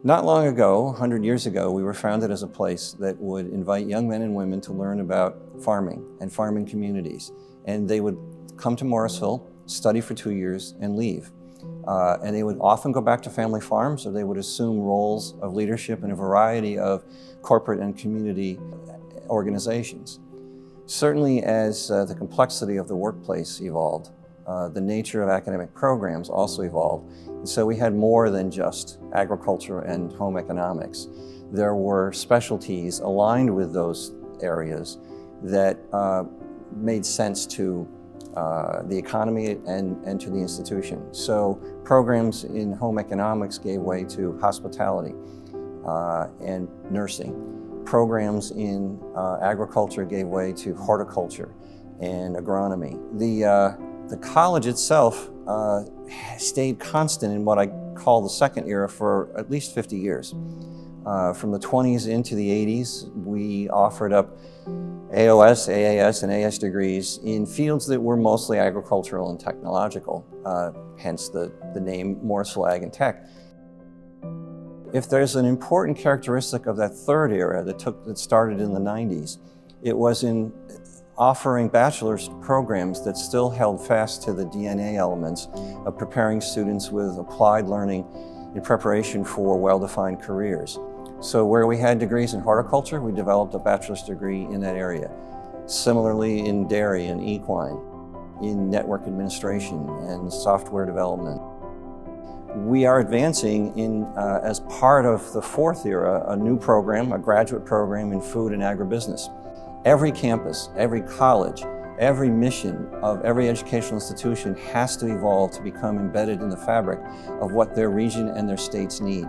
Not long ago, 100 years ago, we were founded as a place that would invite young men and women to learn about farming and farming communities. And they would come to Morrisville, study for 2 years, and leave. And they would often go back to family farms, or they would assume roles of leadership in a variety of corporate and community organizations. Certainly, as the complexity of the workplace evolved, the nature of academic programs also evolved. And so we had more than just agriculture and home economics. There were specialties aligned with those areas that made sense to the economy and to the institution. So programs in home economics gave way to hospitality and nursing. Programs in agriculture gave way to horticulture and agronomy. The college itself stayed constant in what I call the second era for at least 50 years. From the 20s into the 80s, we offered up AOS, AAS, and AS degrees in fields that were mostly agricultural and technological, hence the name Morrisville Ag and Tech. If there's an important characteristic of that third era that started in the 90s, it was in offering bachelor's programs that still held fast to the DNA elements of preparing students with applied learning in preparation for well-defined careers. So where we had degrees in horticulture, we developed a bachelor's degree in that area. Similarly in dairy and equine, in network administration and software development. We are advancing as part of the fourth era, a new program, a graduate program in food and agribusiness. Every campus, every college, every mission of every educational institution has to evolve to become embedded in the fabric of what their region and their states need.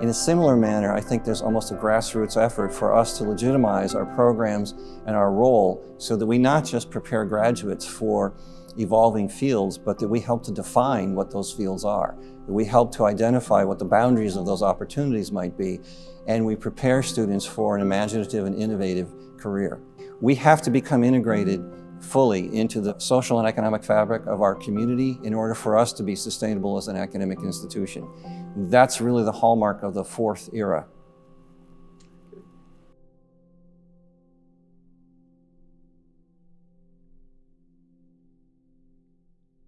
In a similar manner, I think there's almost a grassroots effort for us to legitimize our programs and our role so that we not just prepare graduates for evolving fields, but that we help to define what those fields are, that we help to identify what the boundaries of those opportunities might be, and we prepare students for an imaginative and innovative career. We have to become integrated fully into the social and economic fabric of our community in order for us to be sustainable as an academic institution. That's really the hallmark of the fourth era.